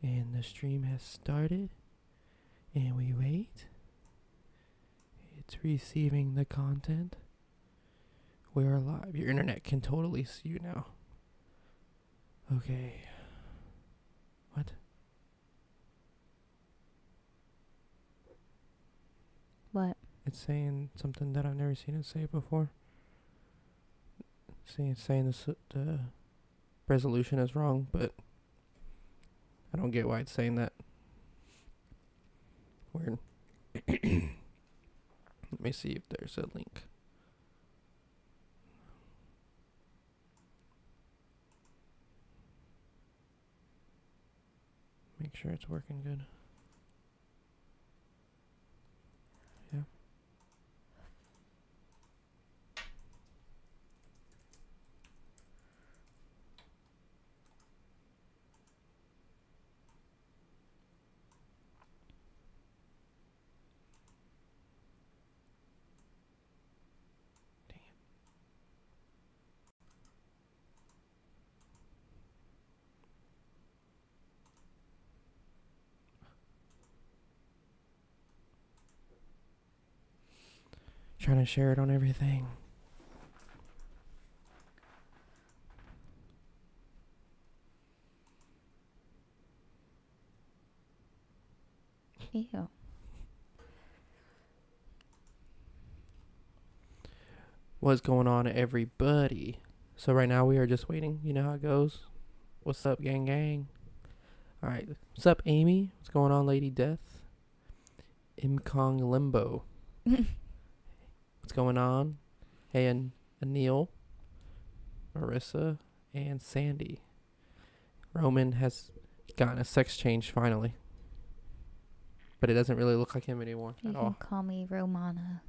And the stream has started. And we wait. It's receiving the content. We're live. Your internet can totally see you now. Okay. What? What? It's saying something that I've never seen it say before. It's saying the resolution is wrong, but I don't get why it's saying that. Weird. Let me see if there's a link. Make sure it's working good. Yeah. Trying to share it on everything. Ew. What's going on, everybody? So right now we are just waiting. You know how it goes. What's up, gang gang? All right. What's up, Amy? What's going on, Lady Death? Imkong Limbo. What's going on? Hey, and Anil, Marissa, and Sandy. Roman has gotten a sex change finally. But it doesn't really look like him anymore You at can all. call me Romana.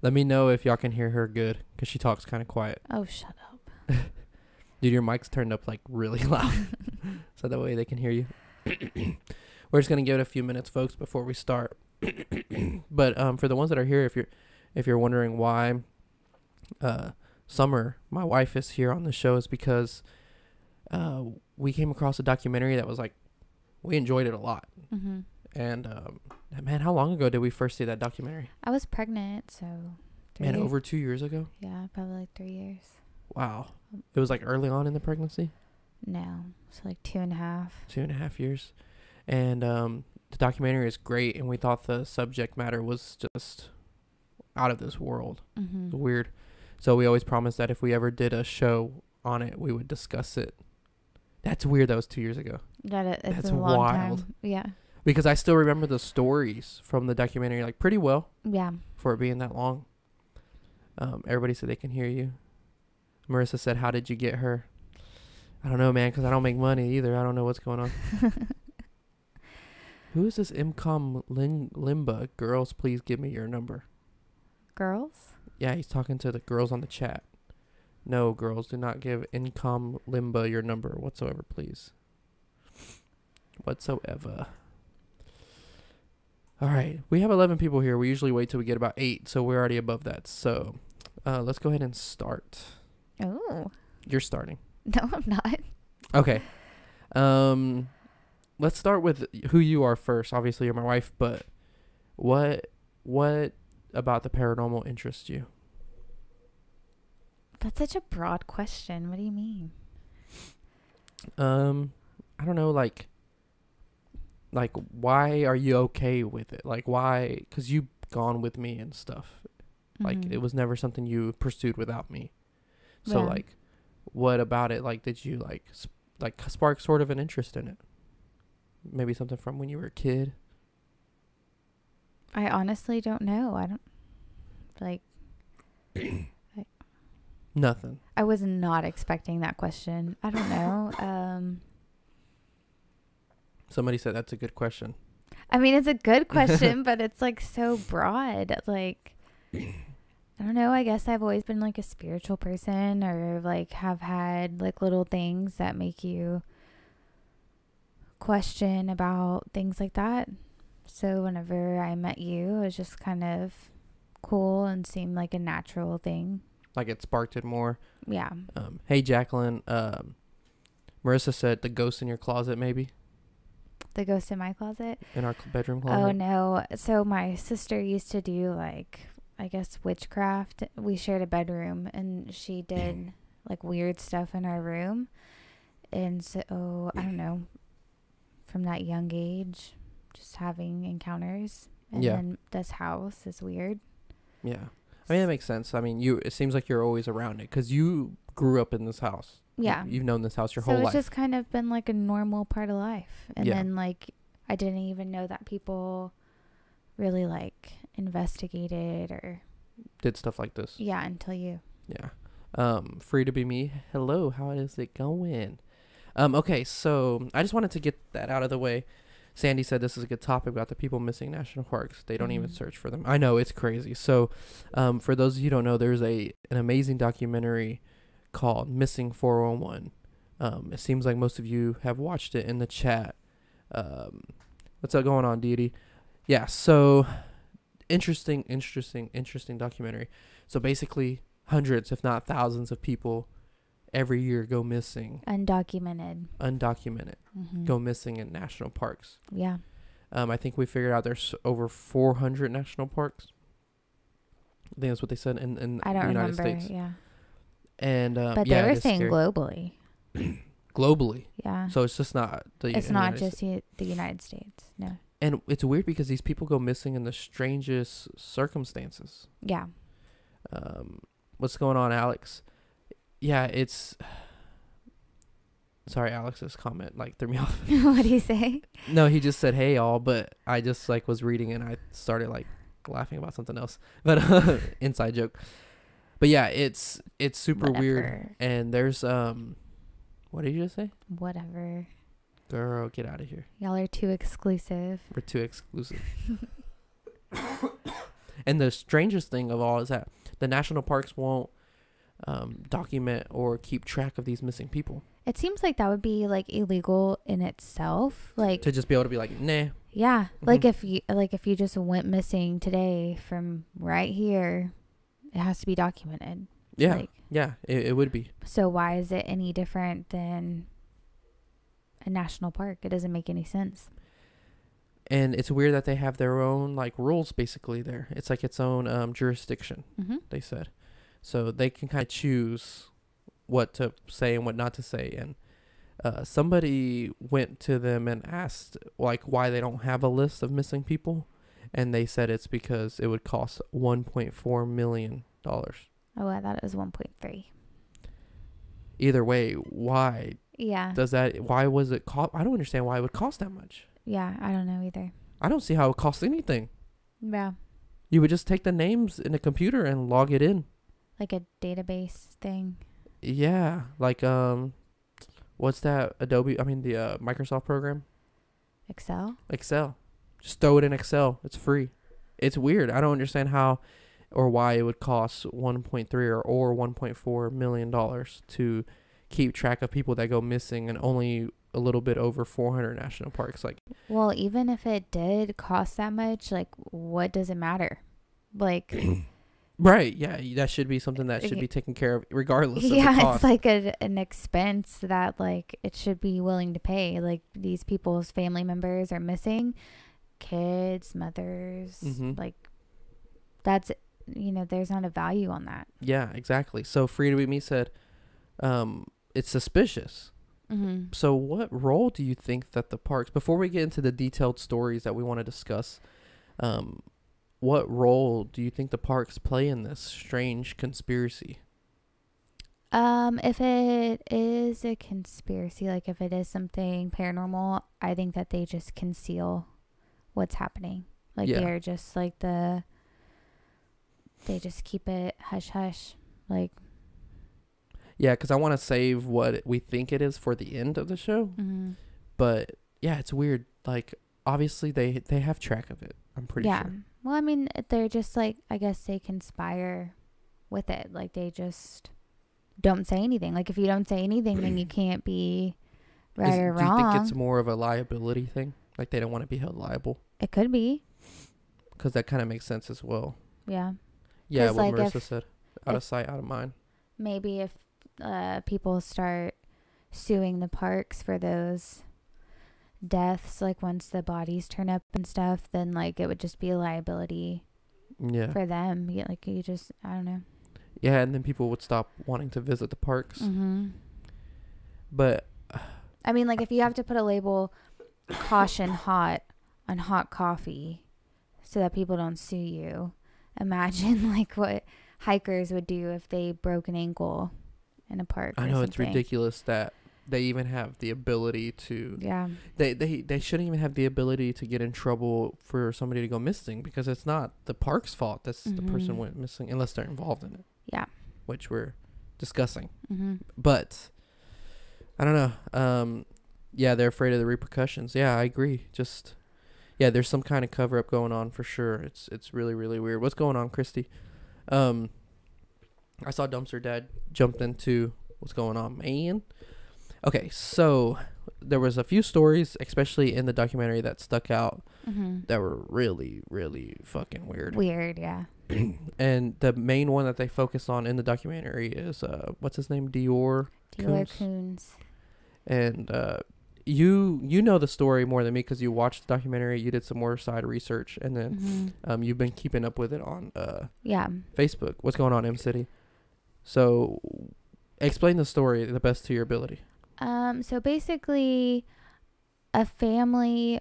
Let me know if y'all can hear her good, because she talks kind of quiet. Oh, shut up. Dude, your mic's turned up like really loud. So that way they can hear you. We're just going to give it a few minutes, folks, before we start. But for the ones that are here, if you're wondering why Summer, my wife, is here on the show, is because we came across a documentary that was like, we enjoyed it a lot. Mm-hmm. And man, how long ago did we first see that documentary? I was pregnant, so... Man, over 2 years ago? Yeah, probably like 3 years. Wow. It was like early on in the pregnancy? No, it's like 2.5. 2.5 years. And the documentary is great, and we thought the subject matter was just out of this world. Mm-hmm. Weird. So we always promised that if we ever did a show on it, we would discuss it. That's weird. That was 2 years ago. It's That's a long wild. time. Yeah. Because I still remember the stories from the documentary like pretty well Yeah. for it being that long. Everybody said they can hear you. Marissa said, how did you get her? I don't know, man, because I don't make money either. I don't know what's going on. Who is this Imcom Limba? Girls, please give me your number. Girls? Yeah, he's talking to the girls on the chat. No, girls, do not give Incom Limba your number whatsoever, please. Whatsoever. All right, we have 11 people here. We usually wait till we get about 8, so we're already above that. So let's go ahead and start. Oh. You're starting. No, I'm not. Okay. Let's start with who you are first. Obviously, you're my wife, but what about the paranormal interests you? That's such a broad question. What do you mean? I don't know, like why are you okay with it? Like, why? Because you've gone with me and stuff. Like, Mm-hmm. it was never something you pursued without me. So, Yeah. like, what about it? Like, did you, like spark sort of an interest in it? Maybe something from when you were a kid? I honestly don't know. I don't... Like... Nothing. I was not expecting that question. I don't know. Somebody said that's a good question. I mean, it's a good question, but it's like so broad. Like, I don't know. I guess I've always been like a spiritual person, or like have had like little things that make you question about things like that. So whenever I met you, it was just kind of cool and seemed like a natural thing. Like, it sparked it more. Yeah. Hey, Jacqueline. Marissa said the ghost in your closet, maybe. The ghost in my closet? In our bedroom closet? Oh, no. So my sister used to do, like, I guess witchcraft. We shared a bedroom, and she did, like, weird stuff in our room. And so, I don't know, from that young age, just having encounters. And then this house is weird. Yeah. I mean, that makes sense. I mean, it seems like you're always around it because you grew up in this house. Yeah. You've known this house your whole life. So it's just kind of been like a normal part of life. And then, like, I didn't even know that people really, like, investigated or did stuff like this. Yeah, until you. Yeah. Free to be me. Hello, how is it going? Okay, so I just wanted to get that out of the way. Sandy said this is a good topic about the people missing national parks. They don't even search for them. I know, it's crazy. So, for those of you who don't know, there's an amazing documentary called Missing 411. It seems like most of you have watched it in the chat. What's up going on, Deity? Yeah, so interesting documentary. So basically, hundreds, if not thousands of people every year go missing. Undocumented. Go missing in national parks. Yeah. I think we figured out there's over 400 national parks. I think that's what they said in the United States. Yeah. And but they were saying scary. Globally. Globally. Yeah. So it's just not it's not just the United States. No. And it's weird because these people go missing in the strangest circumstances. Yeah. What's going on, Alex? Yeah, it's... Sorry, Alex's comment like threw me off. What did he say? No, he just said, hey, all, but I just like was reading and I started like laughing about something else. But inside joke. But yeah, it's super weird. And there's what did you just say? Whatever. Girl, get out of here. Y'all are too exclusive. We're too exclusive. And the strangest thing of all is that the national parks won't document or keep track of these missing people. It seems like that would be like illegal in itself, like to just be able to be like, nah. Yeah, like if you just went missing today from right here, it has to be documented. Yeah, like, yeah, it would be. So why is it any different than a national park? It doesn't make any sense. And it's weird that they have their own like rules basically there. It's like its own jurisdiction. They said. So they can kind of choose what to say and what not to say. And somebody went to them and asked like why they don't have a list of missing people. And they said it's because it would cost $1.4 million. Oh, I thought it was 1.3. Either way, why? Yeah. Why was it cost? I don't understand why it would cost that much. Yeah, I don't know either. I don't see how it costs anything. Yeah. You would just take the names in a computer and log it in. Like a database thing. Yeah, like what's that Adobe? I mean the Microsoft program. Excel. Just throw it in Excel. It's free. It's weird. I don't understand how or why it would cost 1.3 or 1.4 million dollars to keep track of people that go missing in only a little bit over 400 national parks. Like, well, even if it did cost that much, like, what does it matter? Like. Right, yeah, that should be something that should be taken care of regardless of the cost. Yeah, it's like an expense that, like, it should be willing to pay. Like, these people's family members are missing, kids, mothers, like, that's, there's not a value on that. Yeah, exactly. So Free to Be Me said, it's suspicious. So what role do you think that the parks, before we get into the detailed stories that we want to discuss, what role do you think the parks play in this strange conspiracy? If it is a conspiracy, like if it is something paranormal, I think that they just conceal what's happening. Like they're just like they just keep it hush hush. Like, yeah, because I want to save what we think it is for the end of the show. But yeah, it's weird. Like, obviously they have track of it. I'm pretty sure. Well, I mean, they're just like, I guess they conspire with it. Like, they just don't say anything. Like, if you don't say anything, then you can't be right or wrong. Do you think it's more of a liability thing? Like, they don't want to be held liable? It could be. Because that kind of makes sense as well. Yeah. Yeah, what Marissa said. Out of sight, out of mind. Maybe if people start suing the parks for those deaths, like once the bodies turn up and stuff, then like it would just be a liability Yeah. for them. Like you just, I don't know. Yeah, and then people would stop wanting to visit the parks. Mm-hmm. But I mean, like if you have to put a label, caution hot on hot coffee so that people don't sue you, imagine like what hikers would do if they broke an ankle in a park. I know it's ridiculous that they even have the ability to. Yeah. They shouldn't even have the ability to get in trouble for somebody to go missing, because it's not the park's fault. That's the person went missing, unless they're involved in it. Yeah. Which we're discussing. Mm-hmm. But I don't know. Yeah, they're afraid of the repercussions. Yeah, I agree. Just yeah, there's some kind of cover up going on for sure. It's really, really weird. What's going on, Christy? I saw Dumpster Dad jumped into what's going on, man. Okay, so there was a few stories, especially in the documentary, that stuck out that were really, really fucking weird. Weird, yeah. And the main one that they focus on in the documentary is what's his name? Dior Coons. And you know the story more than me, because you watched the documentary, you did some more side research, and then you've been keeping up with it on Facebook. What's going on, M City? So explain the story the best to your ability. So basically a family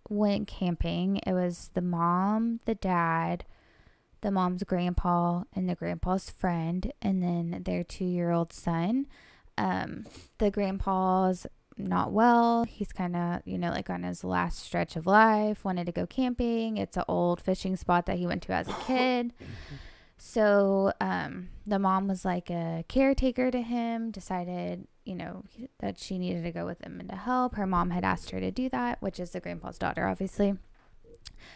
went camping. It was the mom, the dad, the mom's grandpa, and the grandpa's friend, and then their 2-year-old son. The grandpa's not well. He's kind of, like on his last stretch of life, wanted to go camping. It's an old fishing spot that he went to as a kid. So the mom was like a caretaker to him, decided, that she needed to go with him and to help. Her mom had asked her to do that, which is the grandpa's daughter, obviously.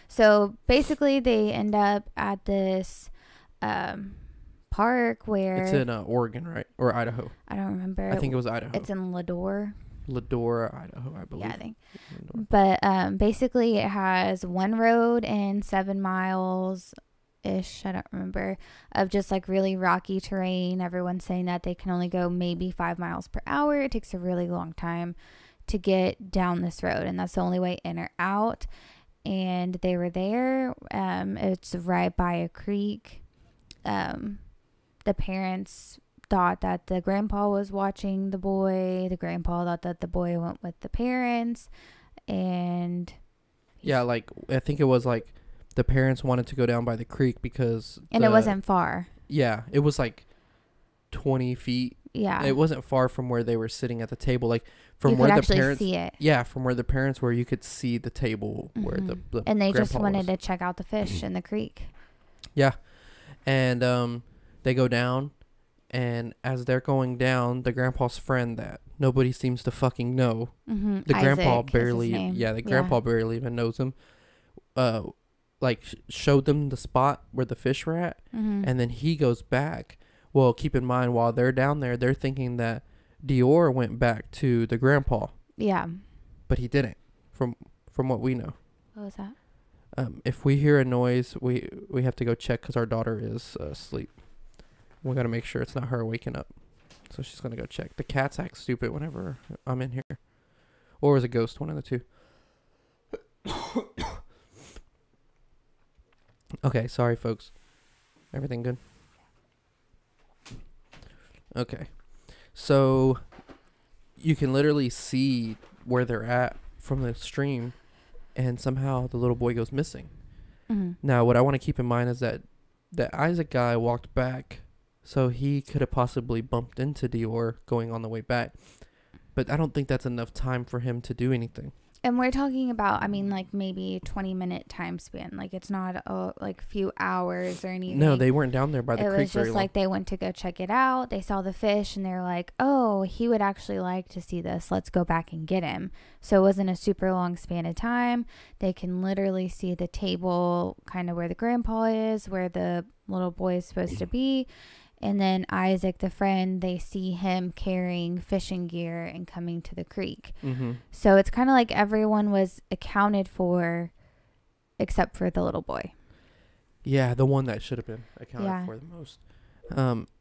So basically they end up at this park where... It's in Oregon, right? Or Idaho? I don't remember. I think it was Idaho. It's in Lador, Idaho, I believe. Yeah, I think. But basically it has one road and 7 miles ish, I don't remember, of just like really rocky terrain. Everyone's saying that they can only go maybe 5 miles per hour. It takes a really long time to get down this road, and that's the only way in or out. And they were there. It's right by a creek. The parents thought that the grandpa was watching the boy. The grandpa thought that the boy went with the parents. And yeah, like I think it was like the parents wanted to go down by the creek because... And it wasn't far. Yeah, it was like 20 feet. Yeah. It wasn't far from where they were sitting at the table. Like from you where could the parents... see it. Yeah, from where the parents were, you could see the table where the and they just wanted was. to check out the fish in the creek. Yeah. And they go down, and as they're going down, the grandpa's friend that nobody seems to fucking know. The grandpa barely... Yeah, the grandpa barely even knows him. Like showed them the spot where the fish were at, and then he goes back. Well, keep in mind, while they're down there, they're thinking that Dior went back to the grandpa. Yeah, but he didn't. From what we know. What was that? If we hear a noise, we have to go check because our daughter is asleep. We got to make sure it's not her waking up, so she's gonna go check. The cats act stupid whenever I'm in here, or is a ghost, one of the two. Okay, sorry, folks. Everything good? Okay. So, you can literally see where they're at from the stream, and somehow the little boy goes missing. Now, what I want to keep in mind is that the Isaac guy walked back, so he could have possibly bumped into Dior going on the way back. But I don't think that's enough time for him to do anything. And we're talking about, I mean, like maybe 20-minute time span. Like it's not like a few hours or anything. No, they weren't down there by the creek. It was just like they went to go check it out. They saw the fish and they're like, oh, he would actually like to see this. Let's go back and get him. So it wasn't a super long span of time. They can literally see the table kind of where the grandpa is, where the little boy is supposed to be. And then Isaac, the friend, they see him carrying fishing gear and coming to the creek. So it's kind of like everyone was accounted for except for the little boy. Yeah, the one that should have been accounted for the most.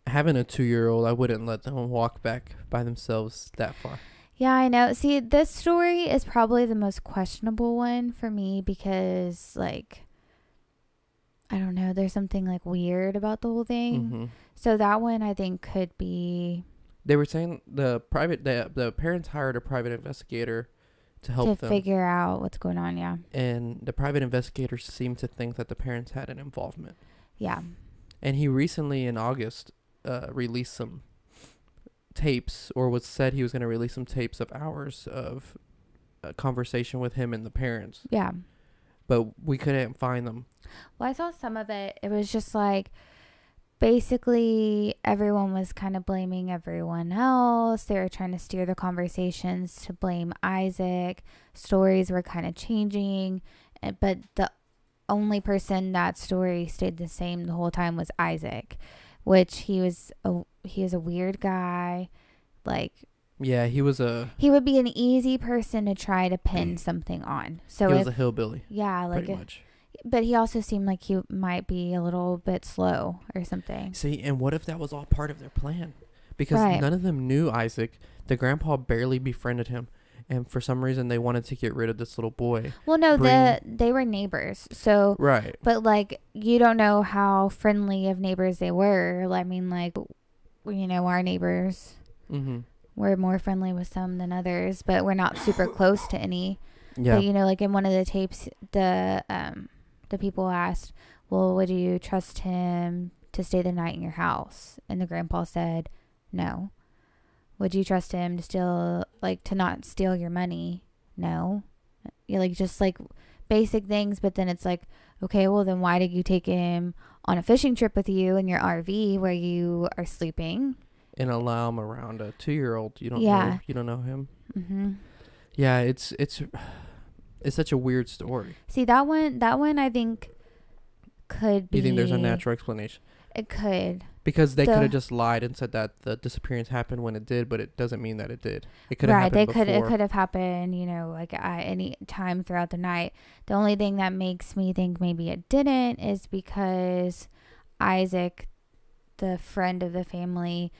Having a 2-year-old, I wouldn't let them walk back by themselves that far. Yeah, I know. See, this story is probably the most questionable one for me because, like, I don't know, there's something like weird about the whole thing. Mm-hmm. So that one I think could be They were saying the parents hired a private investigator to help to them, figure out what's going on. Yeah. and the private investigator seemed to think that the parents had an involvement. Yeah. And he recently, in August, released some tapes, or was said he was going to release some tapes of hours of a conversation with him and the parents. Yeah. But we couldn't find them. Well, I saw some of it. It was just like basically everyone was kind of blaming everyone else. They were trying to steer the conversations to blame Isaac. Stories were kind of changing, but the only person that story stayed the same the whole time was Isaac, which he is a weird guy. Like, Yeah, he he would be an easy person to try to pin something on. So was a hillbilly. Yeah, like pretty much. but he also seemed like he might be a little bit slow or something. See, and what if that was all part of their plan? Because Right. none of them knew Isaac. The grandpa barely befriended him. And for some reason, they wanted to get rid of this little boy. Well, no, they were neighbors. So, Right. but like, you don't know how friendly of neighbors they were. I mean, like, our neighbors, Mm-hmm. we're more friendly with some than others, but we're not super close to any. Yeah. But, like in one of the tapes, the people asked, well, would you trust him to stay the night in your house? And the grandpa said, no. Would you trust him to not steal your money? No. Just like basic things. But then it's like, okay, well then why did you take him on a fishing trip with you in your RV where you are sleeping? And allow him around a 2-year-old. You don't Yeah. know. You don't know him. Mm-hmm. Yeah, it's such a weird story. See, that one I think could be. You think there's a natural explanation? It could. Because they could have just lied and said that the disappearance happened when it did, but it doesn't mean that it did. It could have happened before. It could have happened, like at any time throughout the night. The only thing that makes me think maybe it didn't is because Isaac, the friend of the family,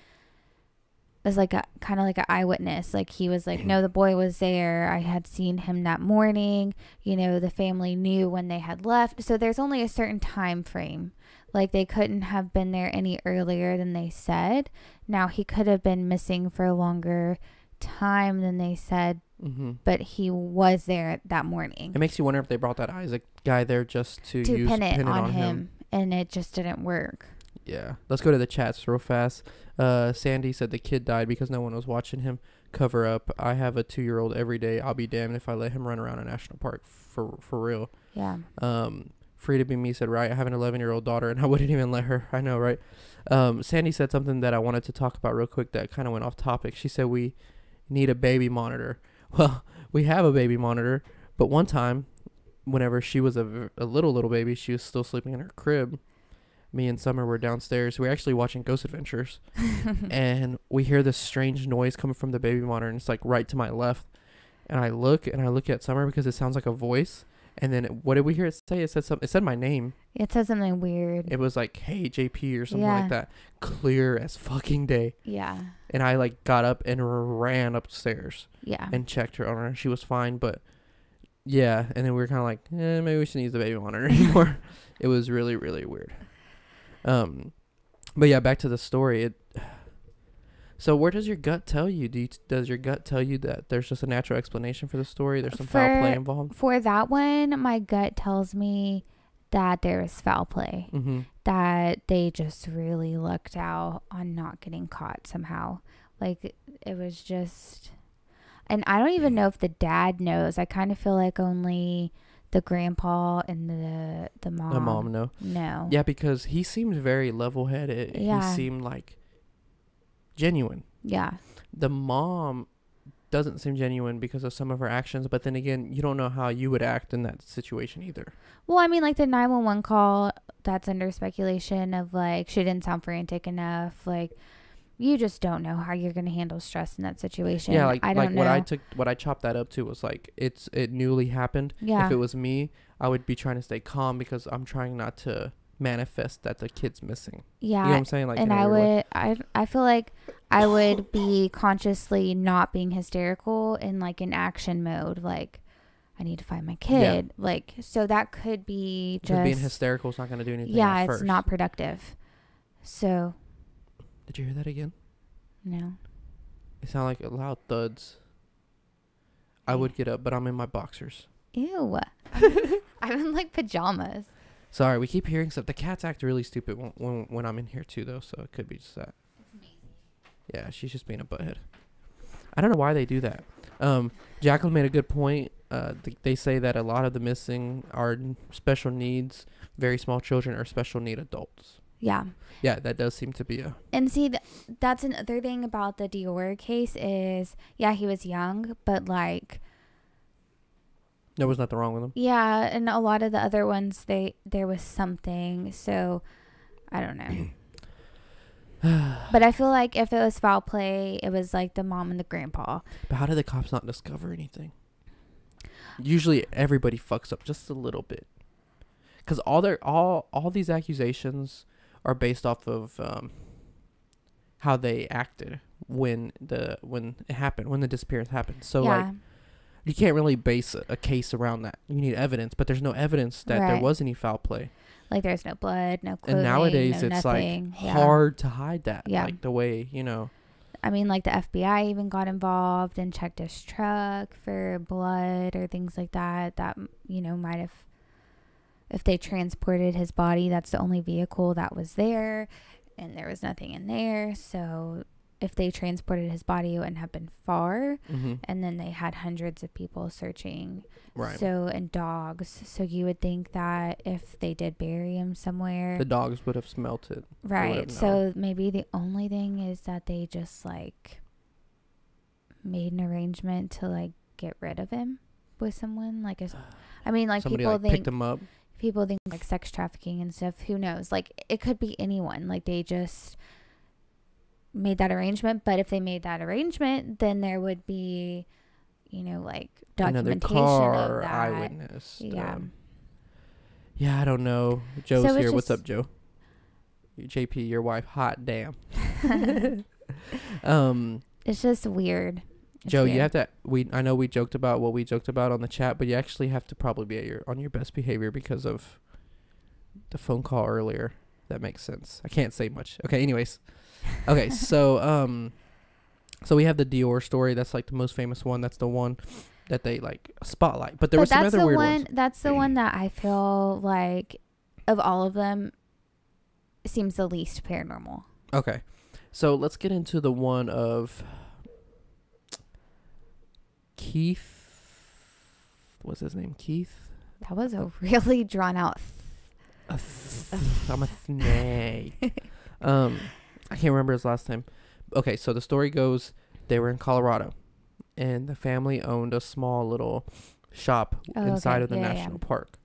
is like kind of like an eyewitness. Like he was like, no, the boy was there. I had seen him that morning. The family knew when they had left. So there's only a certain time frame. Like they couldn't have been there any earlier than they said. Now he could have been missing for a longer time than they said, but he was there that morning. It makes you wonder if they brought that Isaac guy there just to pin it on him, and it just didn't work. Yeah. Let's go to the chats real fast. Sandy said the kid died because no one was watching him. Cover up. I have a 2-year-old every day. I'll be damned if I let him run around a national park for real. Yeah. Free to be me said, right, I have an 11-year-old daughter and I wouldn't even let her. I know, right? Sandy said something that I wanted to talk about real quick that kind of went off topic. She said we need a baby monitor. Well, we have a baby monitor, but one time, whenever she was a little baby, she was still sleeping in her crib. Me and Summer were downstairs. We were actually watching Ghost Adventures, and we hear this strange noise coming from the baby monitor, and it's like right to my left. And I look at Summer because it sounds like a voice. And then what did we hear it say? It said something. It said my name. It said something weird. It was like, "Hey, JP" or something like that. Clear as fucking day. Yeah. And I like got up and ran upstairs. Yeah. And checked her on her. She was fine, but yeah. And then we were kind of like, maybe we shouldn't use the baby monitor anymore. It was really, really weird. But yeah, back to the story. So where does your gut tell you? Does your gut tell you that there's just a natural explanation for the story? There's some foul play involved? For that one, my gut tells me that there is foul play. Mm-hmm. That they just really lucked out on not getting caught somehow. Like, it was just... And I don't even know if the dad knows. I kind of feel like only the grandpa and the mom. The mom, no. No. Yeah, because he seemed very level-headed. Yeah. He seemed like genuine. Yeah. The mom doesn't seem genuine because of some of her actions, but then again, you don't know how you would act in that situation either. Well, I mean, like the 911 call, that's under speculation of like, she didn't sound frantic enough. Like, you just don't know how you're going to handle stress in that situation. Yeah, I don't know. what I chopped that up to was like, it newly happened. Yeah. If it was me, I would be trying to stay calm because I'm trying not to manifest that the kid's missing. Yeah. You know what I'm saying? Like, and I feel like I would be consciously not being hysterical in like an action mode. Like, I need to find my kid. Yeah. Like, so that could be just being hysterical is not going to do anything. Yeah, it's not productive. So. Did you hear that again? No. It sounded like loud thuds. I would get up, but I'm in my boxers. Ew. I'm in like pajamas. Sorry, we keep hearing stuff. The cats act really stupid when I'm in here too, though, so it could be just that. That's amazing. Yeah, she's just being a butthead. I don't know why they do that. Jacqueline made a good point. They say that a lot of the missing are special needs, very small children, or special need adults. Yeah. Yeah, that does seem to be a... And see, that's another thing about the Dior case is, yeah, he was young, but like... There was nothing wrong with him. Yeah, and a lot of the other ones, there was something, so I don't know. But I feel like if it was foul play, it was like the mom and the grandpa. But how did the cops not discover anything? Usually everybody fucks up just a little bit. Because all these accusations are based off of how they acted when it happened, when the disappearance happened. So yeah. like, you can't really base a case around that. You need evidence, but there's no evidence that there was any foul play. Like there's no blood, no clothing, and nowadays no it's nothing. Like hard to hide that. Yeah. Like the way, you know. I mean, like the FBI even got involved and checked his truck for blood or things like that. That, you know, might have, if they transported his body, that's the only vehicle that was there, and there was nothing in there. So if they transported his body, it wouldn't have been far. Mm-hmm. And then they had hundreds of people searching. Right. So, and dogs. So you would think that if they did bury him somewhere, the dogs would have smelt it. Right. So maybe the only thing is that they just like made an arrangement to like get rid of him with someone. Like, I mean, like somebody people like think picked him up. People think like sex trafficking and stuff. Who knows? Like it could be anyone. Like they just made that arrangement. But if they made that arrangement, then there would be, you know, like documentation another of that. Eyewitness. Yeah. Yeah, I don't know. Joe's So here. What's up, Joe? JP, your wife. Hot damn. It's just weird. Joe, you have to. I know we joked about what we joked about on the chat, but you actually have to probably be on your best behavior because of the phone call earlier. That makes sense. I can't say much. Okay. Anyways. Okay. So so we have the Dior story. That's like the most famous one. That's the one that they like spotlight. But there were some other weird ones. That's the one that I feel like of all of them seems the least paranormal. Okay. So let's get into the one of Keith. What's his name? Keith? That was a really drawn out. I'm a snake. I can't remember his last name. Okay, so the story goes they were in Colorado, and the family owned a small little shop inside of the national park,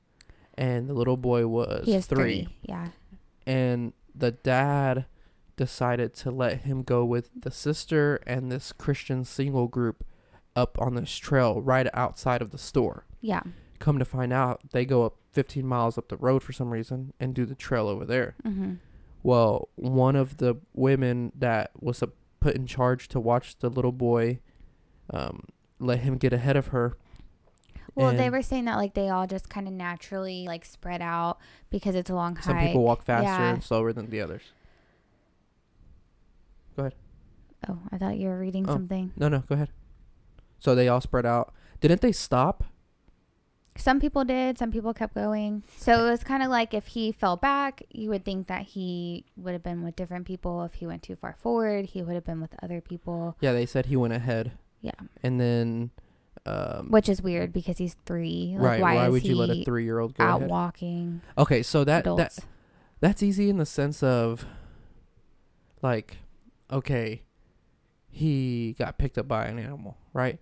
and the little boy was 3. Yeah. And the dad decided to let him go with the sister and this Christian single group up on this trail right outside of the store. Yeah. Come to find out, they go up 15 miles up the road for some reason and do the trail over there. Mm-hmm. Well, one of the women that was put in charge to watch the little boy let him get ahead of her. Well, they were saying that like they all just kind of naturally like spread out because it's a long hike. Some people walk faster and slower than the others. Go ahead. Oh, I thought you were reading something. No, go ahead. So they all spread out. Didn't they stop? Some people did. Some people kept going. So it was kind of like if he fell back, you would think that he would have been with different people. If he went too far forward, he would have been with other people. Yeah, they said he went ahead. Yeah. And then... which is weird because he's 3. Like, right. Why would you let a 3-year-old go out ahead? walking? Okay, so that's easy in the sense of, like, okay, he got picked up by an animal, right?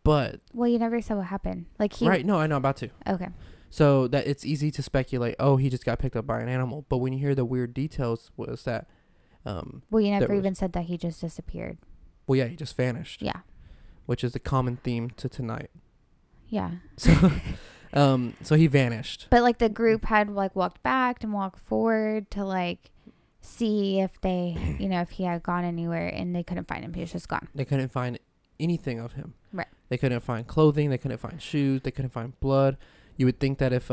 But well, you never said what happened. Like he right? No, I know about to. Okay. So that it's easy to speculate. Oh, he just got picked up by an animal. But when you hear the weird details, was that? Well, you never even said that he just disappeared. Well, yeah, he just vanished. Yeah. Which is the common theme to tonight. Yeah. So, So he vanished. But like the group had like walked back and walked forward to like see if they, if he had gone anywhere, and they couldn't find him. He was just gone. They couldn't find anything of him. Right. They couldn't find clothing. They couldn't find shoes. They couldn't find blood. You would think that if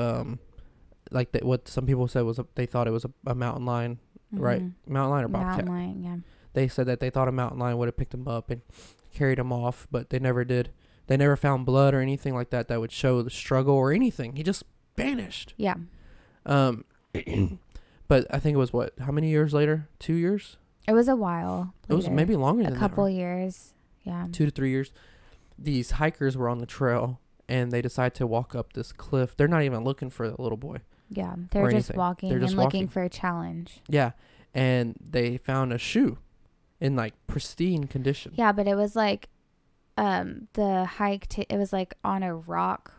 like that, what some people said was they thought it was a mountain lion, right? Mountain lion or bobcat. Mountain lion, yeah. They said that they thought a mountain lion would have picked him up and carried him off, but they never did. They never found blood or anything like that would show the struggle or anything. He just vanished. Yeah. But I think it was how many years later? 2 years? It was a while. It was maybe longer than that. A couple years. Yeah. 2 to 3 years. These hikers were on the trail, and they decide to walk up this cliff. They're not even looking for the little boy. Yeah. They're just walking and looking for a challenge. Yeah. And they found a shoe in like pristine condition. Yeah, but it was like the hike it was like on a rock.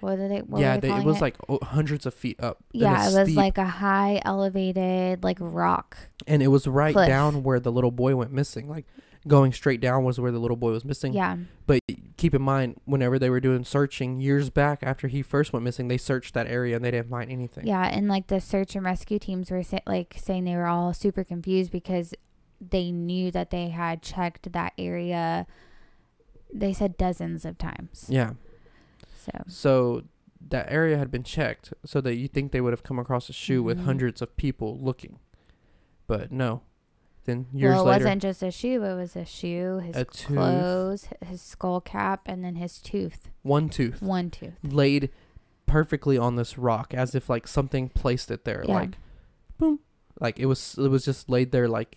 What it was like hundreds of feet up. Yeah, it was steep, like a high elevated like rock. And it was right cliff. Down where the little boy went missing. Like going straight down was where the little boy was missing. Yeah. But keep in mind, whenever they were doing searching years back after he first went missing, they searched that area and they didn't find anything. Yeah, and like the search and rescue teams were saying they were all super confused because they knew that they had checked that area. They said dozens of times. Yeah. So that area had been checked, so that you think they would have come across a shoe with hundreds of people looking, but no. Then years later, it wasn't just a shoe; it was a shoe, his clothes, his skull cap, and then his tooth. One tooth laid perfectly on this rock, as if like something placed it there, like boom, like it was just laid there, like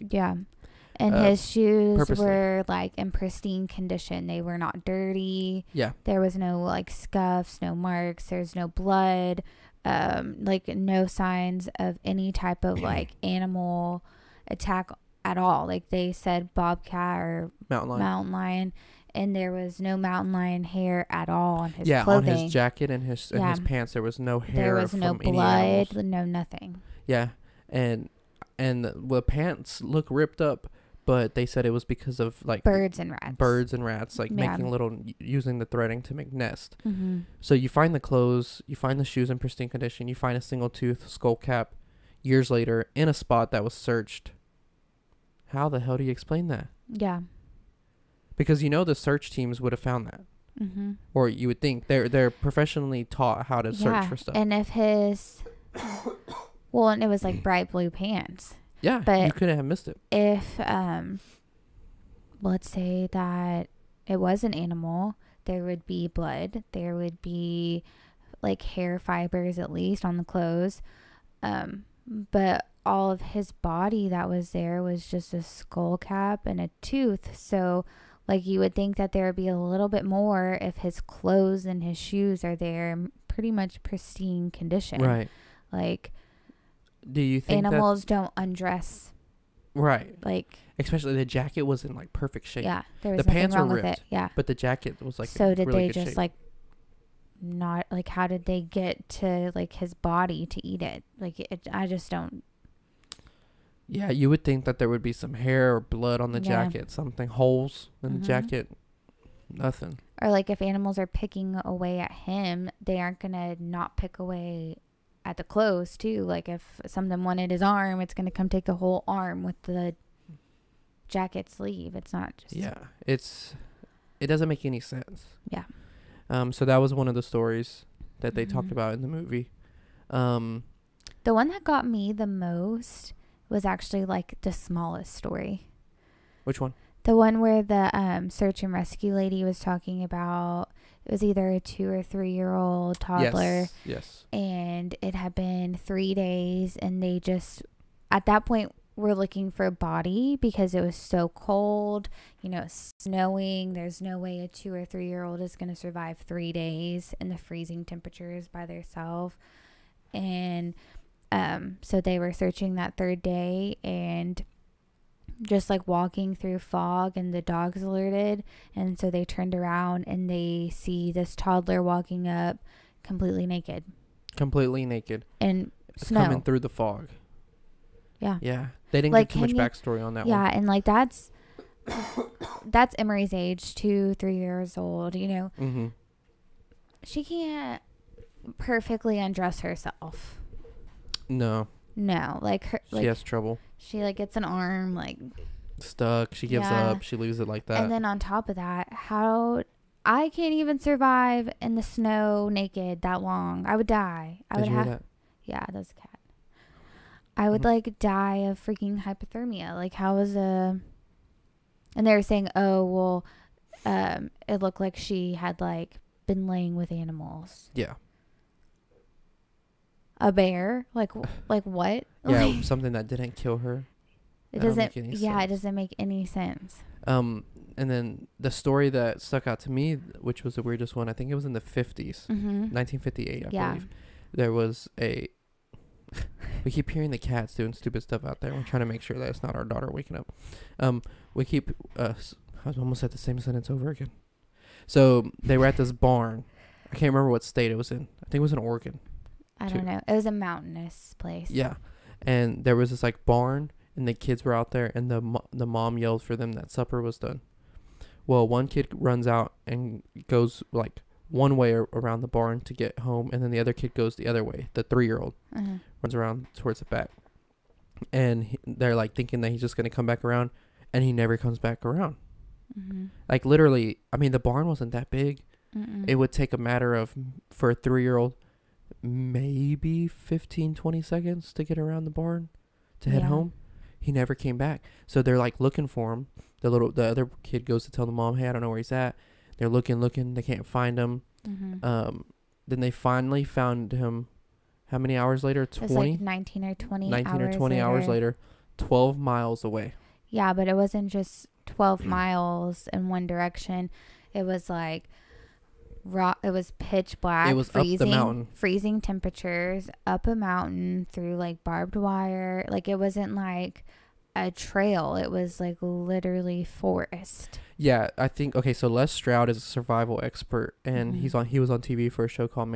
And his shoes were like in pristine condition. They were not dirty. Yeah. There was no like scuffs, no marks. There's no blood. Like no signs of any type of like animal attack at all. Like they said bobcat or mountain lion. And there was no mountain lion hair at all on his clothing. On his jacket and his pants. There was no hair. There was no blood, no nothing. Yeah. And the pants look ripped up. But they said it was because of like birds and rats, like making using the threading to make nest. Mm-hmm. So you find the clothes, you find the shoes in pristine condition, you find a single tooth, skull cap, years later in a spot that was searched. How the hell do you explain that? Yeah. Because the search teams would have found that. Mm-hmm. Or you would think they're professionally taught how to search for stuff. And if and it was like bright blue pants. Yeah, but you couldn't have missed it. If, let's say that it was an animal, there would be blood. There would be like hair fibers at least on the clothes. But all of his body that was there was just a skull cap and a tooth. So like you would think that there would be a little bit more if his clothes and his shoes are there in pretty much pristine condition. Right. Like... Do you think animals don't undress? Right. Like, especially the jacket was in like perfect shape. Yeah, there was nothing wrong with it. Yeah, but the jacket was like so did really they just shape. Like not like how did they get to like his body to eat it? Like I just don't. Yeah, you would think that there would be some hair or blood on the jacket, something holes in the jacket. Nothing. Or like if animals are picking away at him, they aren't gonna not pick away at the clothes too. Like if something wanted his arm, it's going to come take the whole arm with the jacket sleeve. It's not just... Yeah. It doesn't make any sense. Yeah. So that was one of the stories that they talked about in the movie. The one that got me the most was actually like the smallest story. Which one? The one where the search and rescue lady was talking about. It was either a 2 or 3 year old toddler. Yes. And it had been 3 days, and they just at that point were looking for a body because it was so cold, snowing. There's no way a 2 or 3 year old is going to survive 3 days in the freezing temperatures by themselves. And so they were searching that third day and just like walking through fog, and the dogs alerted, and so they turned around and they see this toddler walking up completely naked and snow coming through the fog. Yeah, they didn't like, get too much backstory on that one. Yeah, and like that's Emery's age, 2-3 years old. She can't perfectly undress herself. No. No, like her, She like has trouble. she like gets an arm like Stuck. She gives yeah. up. She leaves it like that. And then on top of that, how I can't even survive in the snow naked that long. I would die. I Did would you hear have. that? Yeah, that's a cat. I would like die of freaking hypothermia. Like how is a? And they were saying, oh well, it looked like she had like been laying with animals. Yeah. A bear, like what? Yeah, Like, something that didn't kill her. it That don't doesn't. make any Yeah, it sense. doesn't make any sense. And then the story that stuck out to me, which was the weirdest one, I think it was in the 50s, 1958, I believe. There was a. We keep hearing the cats doing stupid stuff out there. We're trying to make sure that it's not our daughter waking up. We keep. I almost said the same sentence over again. So they were at this barn. I can't remember what state it was in. I think it was in Oregon. I don't know. It was a mountainous place. Yeah, and there was this like barn, and the kids were out there, and the mom yelled for them that supper was done. Well, one kid runs out and goes like one way around the barn to get home, and then the other kid goes the other way. The 3-year-old runs around towards the back, and they're like thinking that he's just gonna come back around, and he never comes back around. Like literally, I mean, the barn wasn't that big. It would take a matter of, for a 3-year-old, maybe 15-20 seconds to get around the barn to head home. He never came back. So they're like looking for him. The other kid goes to tell the mom, hey, I don't know where he's at. They're looking, they can't find him. Then they finally found him. How many hours later? 20? It was like 19 or 20 hours later, 12 miles away. Yeah, but it wasn't just 12 miles in one direction. It was like it was pitch black. It was freezing, up the mountain. Freezing temperatures up a mountain through like barbed wire. Like it wasn't like a trail. It was like literally forest. Yeah, I think, okay, so Les Stroud is a survival expert, and he was on TV for a show called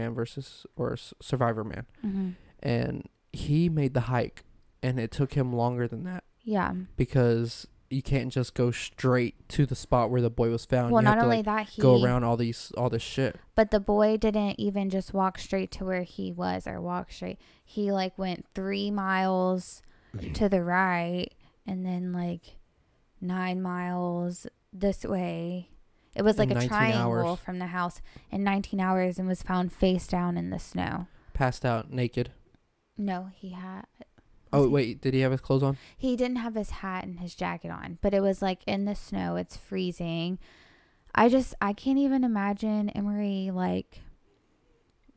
Survivor Man. And he made the hike, and it took him longer than that. Yeah. Because you can't just go straight to the spot where the boy was found. Well, you not have to, only like, that, go around all this shit. But the boy didn't even just walk straight to where he was or walk straight. He like went 3 miles to the right and then like 9 miles this way. It was like a triangle from the house in 19 hours and was found face down in the snow. Passed out naked. No, he had. Oh, wait, did he have his clothes on? He didn't have his hat and his jacket on, but it was like in the snow. It's freezing. I can't even imagine Emery like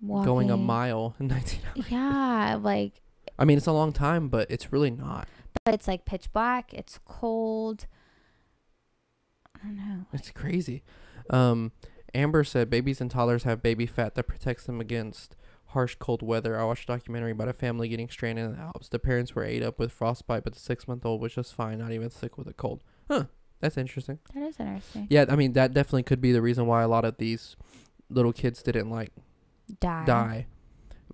walking. Going a mile in 19 hours. Yeah, like. I mean, it's a long time, but it's really not. But it's like pitch black. It's cold. I don't know. It's crazy. Amber said babies and toddlers have baby fat that protects them against harsh cold weather. I watched a documentary about a family getting stranded in the Alps. The parents were ate up with frostbite, but the 6-month-old was just fine, not even sick with a cold. Huh. That's interesting. That is interesting. Yeah, I mean, that definitely could be the reason why a lot of these little kids didn't like die.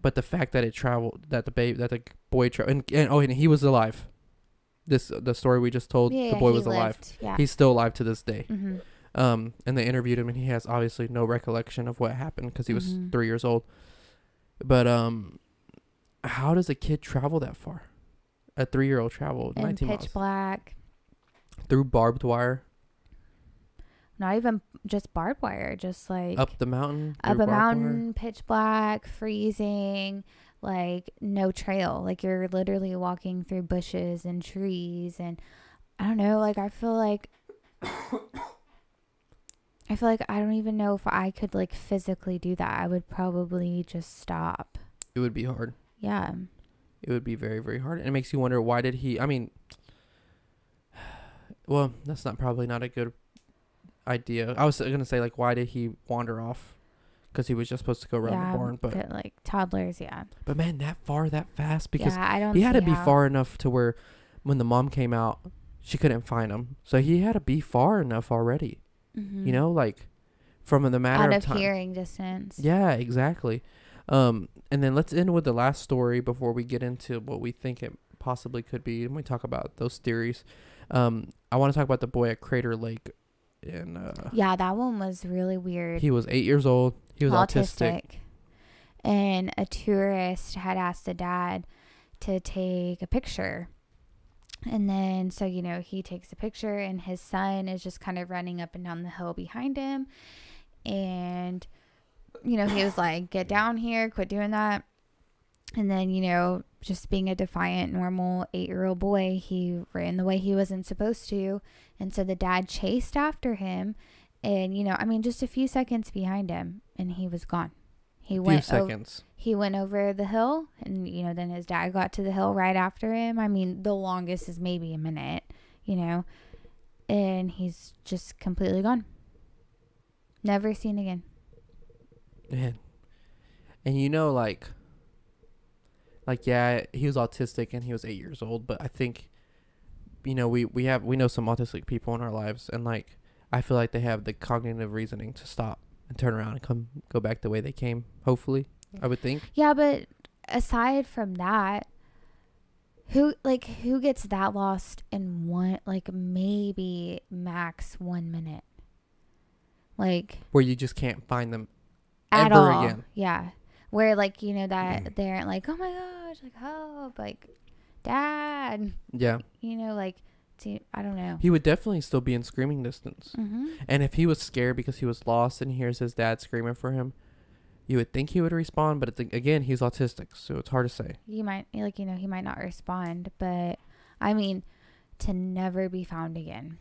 But the fact that the boy traveled, and he was alive. The story we just told, the boy was alive. Yeah. He's still alive to this day. And they interviewed him, and he has obviously no recollection of what happened because he was 3 years old. But how does a kid travel that far? A 3-year-old traveled 19 miles. Pitch black. Through barbed wire. Not even just barbed wire, just like Up the mountain. Up a mountain, pitch black, freezing, like no trail. Like you're literally walking through bushes and trees, and I don't know, like I feel like I don't even know if I could like physically do that. I would probably just stop. It would be hard. Yeah. It would be very, very hard. And it makes you wonder, why did he, I mean, well, that's probably not a good idea. I was going to say, like, why did he wander off? Because he was just supposed to go around the barn. But like toddlers, yeah. But man, that far, that fast? Because he had to be far enough to where when the mom came out, she couldn't find him. So he had to be far enough already. You know, like from the matter of time. Out of hearing distance. Yeah, exactly. And then let's end with the last story before we get into what we think it possibly could be. And we talk about those theories. I want to talk about the boy at Crater Lake. Yeah, that one was really weird. He was 8 years old. He was autistic. and a tourist had asked the dad to take a picture. And then, so, you know, he takes a picture and his son is just kind of running up and down the hill behind him. And, you know, he was like, get down here, quit doing that. And then, you know, just being a defiant, normal 8-year-old boy, he ran the way he wasn't supposed to. And so the dad chased after him and, you know, I mean, just a few seconds behind him and he was gone. He went over the hill and, you know, then his dad got to the hill right after him. I mean, the longest is maybe a minute, you know, and he's just completely gone. Never seen again. Man. And you know, like, yeah, he was autistic and he was 8 years old, but I think, you know, we know some autistic people in our lives, and like, I feel like they have the cognitive reasoning to stop and turn around and go back the way they came, hopefully, I would think. Yeah, but aside from that, who gets that lost in one, like, maybe max 1 minute? Like, where you just can't find them at ever all. again. Yeah. Where, like, you know, that they aren't like, oh my gosh, like, help, like, dad. Yeah. You know, like, I don't know. He would definitely still be in screaming distance. Mm-hmm. And if he was scared because he was lost and he hears his dad screaming for him, you would think he would respond. But again, he's autistic, so it's hard to say. He might, like, you know, he might not respond. But, I mean, to never be found again.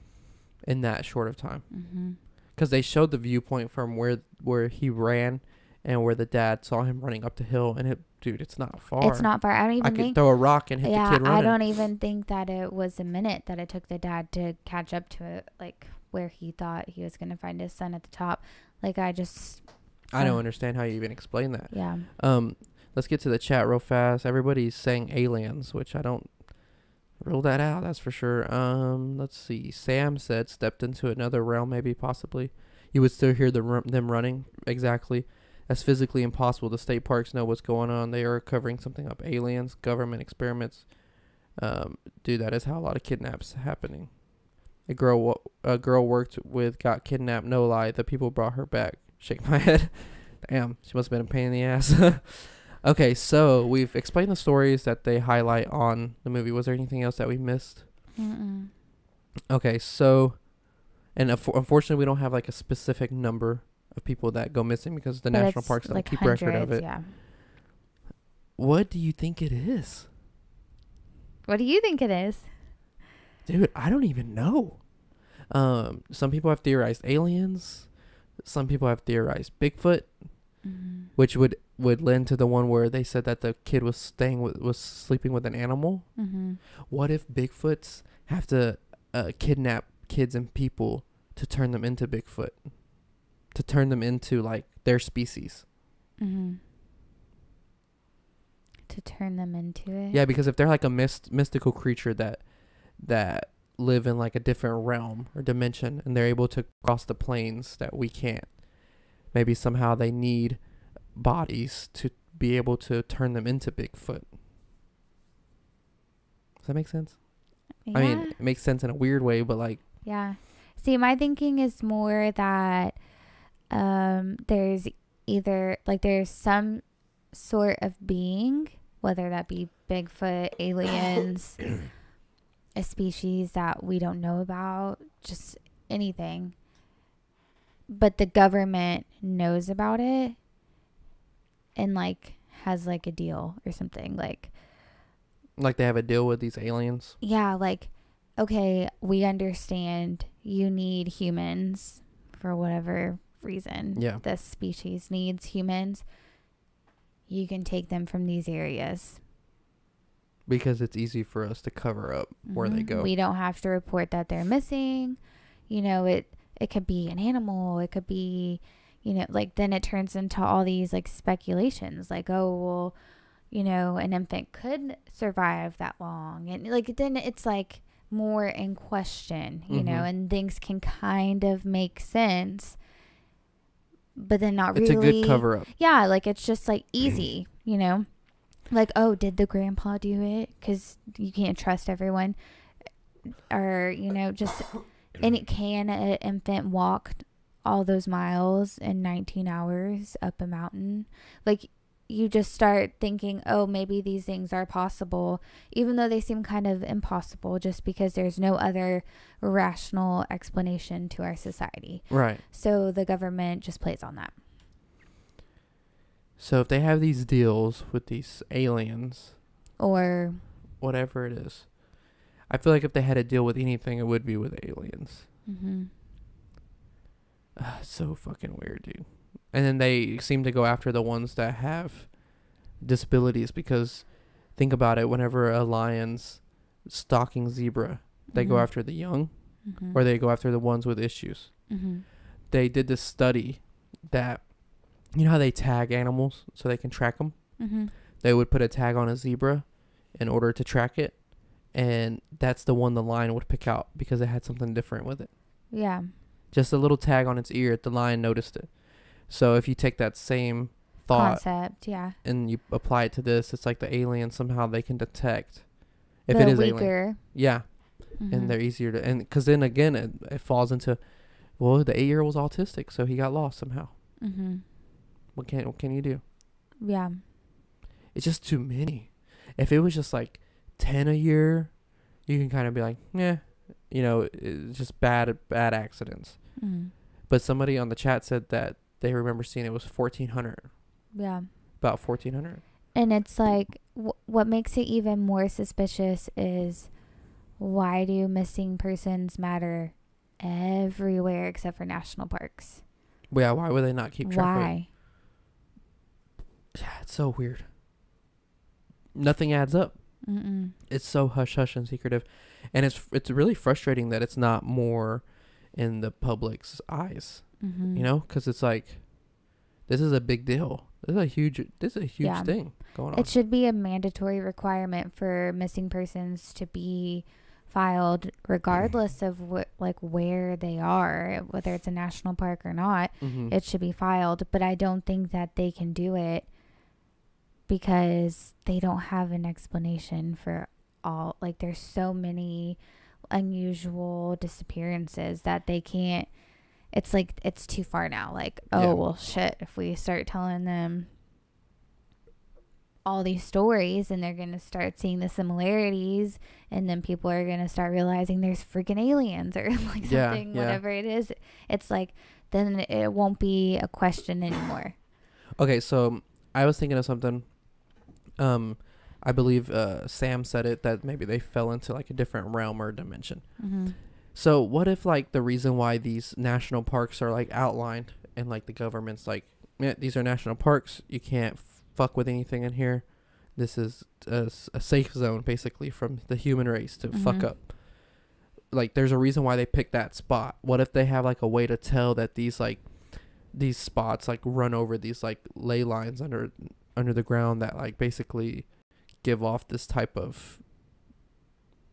In that short of time. Mm-hmm. Because they showed the viewpoint from where he ran and where the dad saw him running up the hill. And, it's not far. It's not far. I could throw a rock and hit the kid running. I don't even think that it was a minute that it took the dad to catch up to it, like, where he thought he was going to find his son at the top. Like, I don't understand how you even explain that. Yeah. Let's get to the chat real fast. Everybody's saying aliens, which I don't rule that out, that's for sure. Let's see. Sam said stepped into another realm, maybe, possibly. You would still hear them running. Exactly. That's physically impossible. The state parks know what's going on. They are covering something up. Aliens, government experiments. That is how a lot of kidnaps happening. A girl worked with got kidnapped. No lie. The people brought her back. Shake my head. Damn, she must have been a pain in the ass. Okay, so we've explained the stories that they highlight on the movie. Was there anything else that we missed? Mm-mm. Okay, so, and unfortunately, we don't have like a specific number of people that go missing because the national parks don't like keep record of it. Yeah. What do you think it is? What do you think it is? Dude, I don't even know. Some people have theorized aliens. Some people have theorized Bigfoot, which would lend to the one where they said that the kid was sleeping with an animal. Mm-hmm. What if Bigfoots have to kidnap kids and people to turn them into Bigfoot? To turn them into, like, their species. Mm-hmm. To turn them into it? Yeah, because if they're like a mystical creature that live in like a different realm or dimension and they're able to cross the planes that we can't, maybe somehow they need bodies to be able to turn them into Bigfoot. Does that make sense? Yeah. I mean, it makes sense in a weird way, but like... Yeah. See, my thinking is more that there's some sort of being, whether that be Bigfoot, aliens, a species that we don't know about, just anything, but the government knows about it and like has like a deal or something, like they have a deal with these aliens. Yeah, like, okay, we understand you need humans for whatever reason. Yeah. This species needs humans. You can take them from these areas. Because it's easy for us to cover up where they go. We don't have to report that they're missing. You know, it could be an animal. It could be, you know, like, then it turns into all these like speculations, like, oh, well, you know, an infant could survive that long. And like, then it's like more in question, you know, and things can kind of make sense, but then not really. It's a good cover up. Yeah. Like, it's just like easy, you know, like, oh, did the grandpa do it? 'Cause you can't trust everyone, or, you know, just, and it can an infant walk all those miles in 19 hours up a mountain? Like, you just start thinking, oh, maybe these things are possible, even though they seem kind of impossible, just because there's no other rational explanation to our society. Right. So the government just plays on that. So if they have these deals with these aliens, Or whatever it is, I feel like if they had a deal with anything, it would be with aliens. mm-hmm. So fucking weird, dude. And then they seem to go after the ones that have disabilities, because think about it, whenever a lion's stalking zebra, they go Mm-hmm. after the young, Mm-hmm. or they go after the ones with issues. Mm-hmm. They did this study that, you know how they tag animals so they can track them? Mm-hmm. They would put a tag on a zebra in order to track it, and that's the one the lion would pick out because it had something different with it. Yeah. Just a little tag on its ear, the lion noticed it. So if you take that same thought Concept. Yeah. and you apply it to this, it's like the alien, somehow they can detect if the it is weaker. alien. Yeah. Mm-hmm. And they're easier to, and because then again it falls into, well, the 8-year-old was autistic, so he got lost somehow. Mm-hmm. What can you do? Yeah. It's just too many. If it was just like 10 a year, you can kind of be like, yeah, you know, it's just bad accidents. Mm-hmm. But somebody on the chat said that they remember seeing it was 1,400, Yeah. about 1,400. And it's like, what makes it even more suspicious is, why do missing persons matter everywhere except for national parks? Well, yeah, why would they not keep track of it? Why? Yeah, it's so weird. Nothing adds up. Mm-mm. It's so hush hush and secretive, and it's really frustrating that it's not more in the public's eyes. Mm-hmm. You know, because it's like, this is a big deal. This is a huge Yeah. thing going on. It should be a mandatory requirement for missing persons to be filed regardless of where they are, whether it's a national park or not. Mm-hmm. It should be filed, but I don't think that they can do it because they don't have an explanation for all. Like, there's so many unusual disappearances that they can't. It's like, it's too far now. Like, oh, Yeah. well, shit, if we start telling them all these stories and they're going to start seeing the similarities, and then people are going to start realizing there's freaking aliens or like Yeah, something, yeah. whatever it is. It's like, then it won't be a question anymore. Okay, so I was thinking of something. I believe Sam said it, that maybe they fell into like a different realm or dimension. Mm-hmm. So what if like the reason why these national parks are like outlined, and like the government's like, yeah, these are national parks, you can't fuck with anything in here. This is a safe zone basically from the human race to fuck Mhm. up. Like, there's a reason why they picked that spot. What if they have like a way to tell that these spots like run over these like ley lines under the ground that like basically give off this type of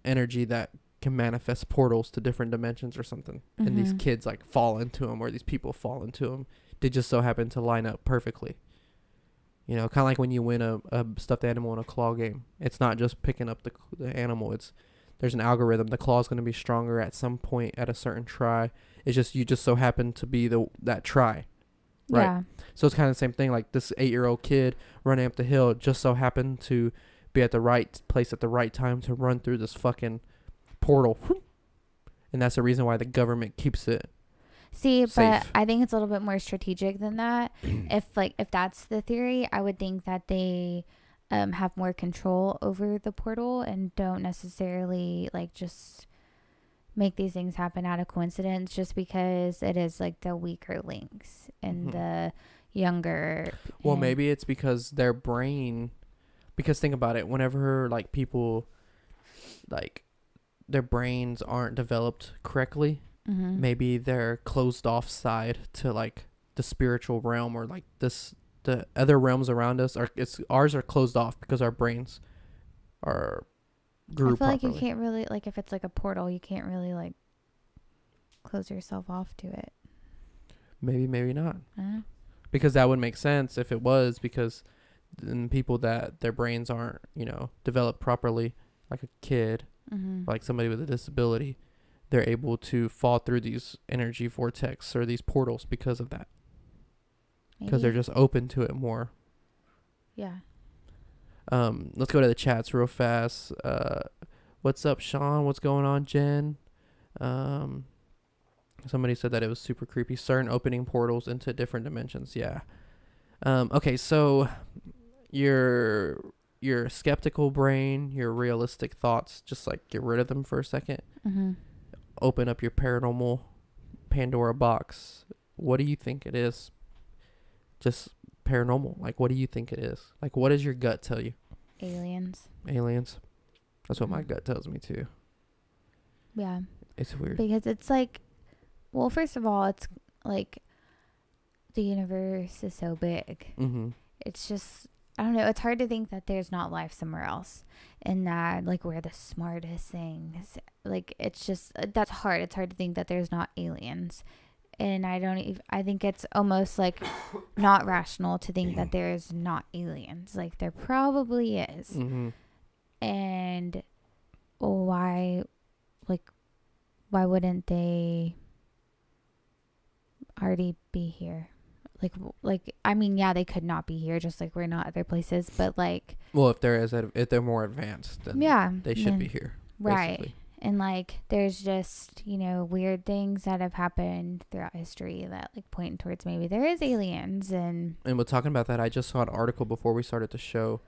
energy that can manifest portals to different dimensions or something, and these Mhm. kids like fall into them, or these people fall into them. They just so happen to line up perfectly. You know, kind of like when you win a stuffed animal in a claw game. It's not just picking up the animal. There's an algorithm. The claw's going to be stronger at some point at a certain try. It's just, you just so happen to be that try. Right. Yeah. So it's kind of the same thing. Like, this 8-year-old kid running up the hill just so happened to be at the right place at the right time to run through this fucking portal. And that's the reason why the government keeps it. See, but Safe. I think it's a little bit more strategic than that. If that's the theory, I would think that they have more control over the portal and don't necessarily like just make these things happen out of coincidence, just because it is like the weaker links and Mhm. the younger. Well, and- maybe it's because their brain, because think about it, whenever like people, like, their brains aren't developed correctly, Mhm. maybe they're closed off side to like the spiritual realm, or like the other realms around us ours are closed off because our brains are grew I feel like properly. you can't really, like, if it's like a portal, you can't really like close yourself off to it. Maybe not, Uh, because that would make sense if it was, because then people that their brains aren't, developed properly, like a kid, mhm. like somebody with a disability, they're able to fall through these energy vortex or these portals because of that, because they're Maybe. just open to it more. Yeah. Let's go to the chats real fast. What's up, Sean? What's going on, Jen? Somebody said that it was super creepy. CERN opening portals into different dimensions. Yeah. Okay, so your skeptical brain, your realistic thoughts, just like get rid of them for a second. Mm-hmm. Open up your paranormal Pandora box. What do you think it is? Just paranormal. Like, what do you think it is? Like, what does your gut tell you? Aliens. Aliens. That's what my gut tells me too. Yeah. It's weird. Because it's like, well, first of all, it's like the universe is so big. Mm-hmm. It's just, I don't know. It's hard to think that there's not life somewhere else, and that like we're the smartest things. Like it's just that's hard. It's hard to think that there's not aliens, and I think it's almost like not rational to think that there's not aliens. Like there probably is, Mm-hmm. and why wouldn't they already be here? Like I mean, yeah, they could not be here, just like we're not other places, but like, Well, if they're more advanced, then yeah, they should be here, right? basically. And like there's just, you know, weird things that have happened throughout history that like point towards maybe there is aliens. And we're talking about that. I just saw an article before we started the show.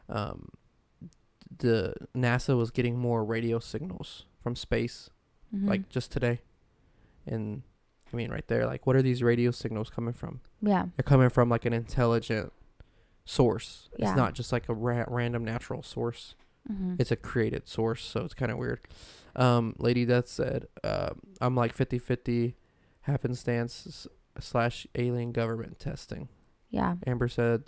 The NASA was getting more radio signals from space, like just today, and I mean, right there, like, what are these radio signals coming from? yeah, They're coming from like an intelligent source. Yeah. It's not just like a random natural source. It's a created source, so it's kind of weird. Lady Death said, I'm like 50-50 happenstance / alien government testing. yeah. Amber said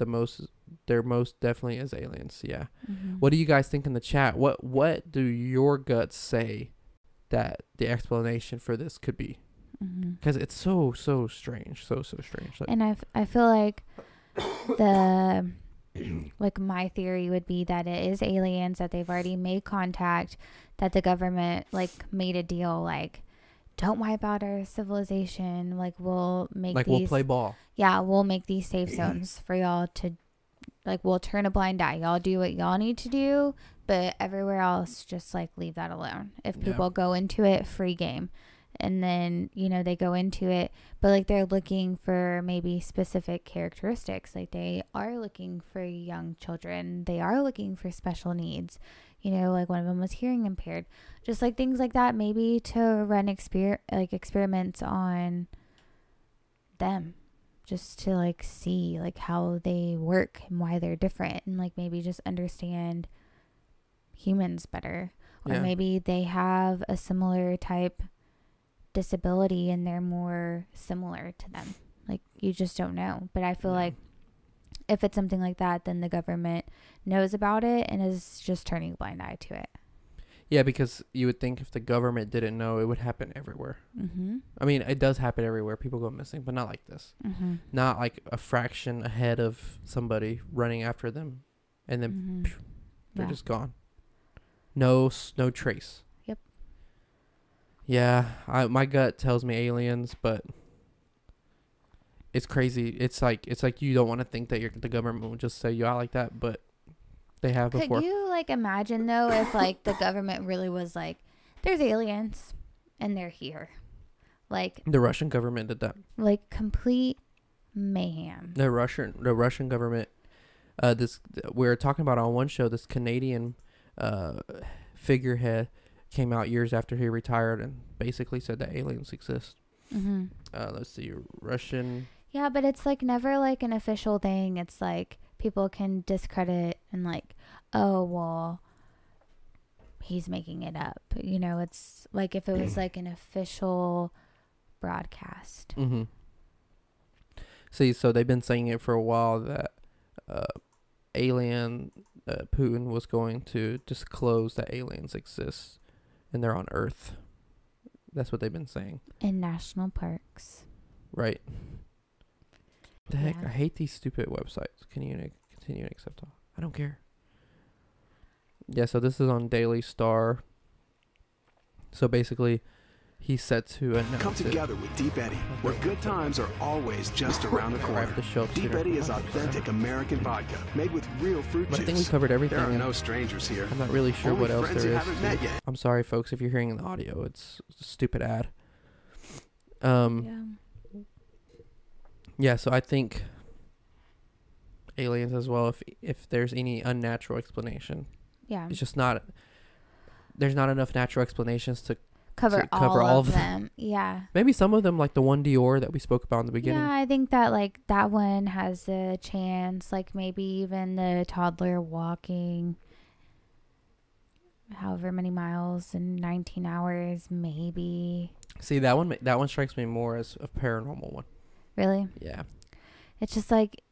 there most definitely is aliens. Yeah. Mm-hmm. What do you guys think in the chat? What do your guts say that the explanation for this could be? Because it's so strange, so strange. Like, And I feel like the like my theory would be that it is aliens, that they've already made contact, that the government like made a deal, like don't wipe out our civilization, like we'll we'll play ball. Yeah, we'll make these safe zones for y'all to, like, we'll turn a blind eye. Y'all do what y'all need to do, but everywhere else, just like leave that alone. If people go into it, free game. And then, you know, they go into it, but like they're looking for maybe specific characteristics. Like they are looking for young children. They are looking for special needs. You know, like one of them was hearing impaired. Just like things like that, maybe to run experiments on them, just to like see like how they work and why they're different, and like maybe just understand humans better. Or maybe they have a similar type disability and they're more similar to them. Like you just don't know. But I feel like if it's something like that, then the government knows about it and is just turning a blind eye to it. Yeah, because you would think if the government didn't know, it would happen everywhere. I mean, it does happen everywhere. People go missing, but not like this. Not like a fraction ahead of somebody running after them, and then they're just gone. No trace. Yep. Yeah, my gut tells me aliens, but it's crazy. It's like you don't want to think that the government will just say you out like that, but they have before. Could you like imagine though if like the government really was like, there's aliens and they're here, like the Russian government did that, like complete mayhem. The Russian government. We were talking about on one show, this Canadian figurehead came out years after he retired and basically said that aliens exist. Let's see, Russian. Yeah, but it's like never like an official thing. It's like people can discredit and like, oh well, he's making it up. You know, it's like if it was like an official broadcast. See, so they've been saying it for a while that Putin was going to disclose that aliens exist and they're on Earth. That's what they've been saying. In national parks. Right. The heck? I hate these stupid websites. Continue and accept all. I don't care. Yeah, so this is on Daily Star. So basically, he's set to announce Come together with Deep Eddy, where good times are always just around the corner. Deep Eddy is authentic American vodka made with real fruit juice. I think we covered everything. There are no strangers here. I'm not really sure Only what else friends there you is. haven't met yet. I'm sorry, folks, if you're hearing the audio. It's a stupid ad. Yeah, so I think aliens as well, if there's any unnatural explanation. Yeah. It's just not, there's not enough natural explanations to cover all of them. Yeah. Maybe some of them, like the one Dior that we spoke about in the beginning. Yeah, I think that like that one has a chance. Like maybe even the toddler walking however many miles in 19 hours, maybe. See, that one strikes me more as a paranormal one. Really? Yeah. It's just like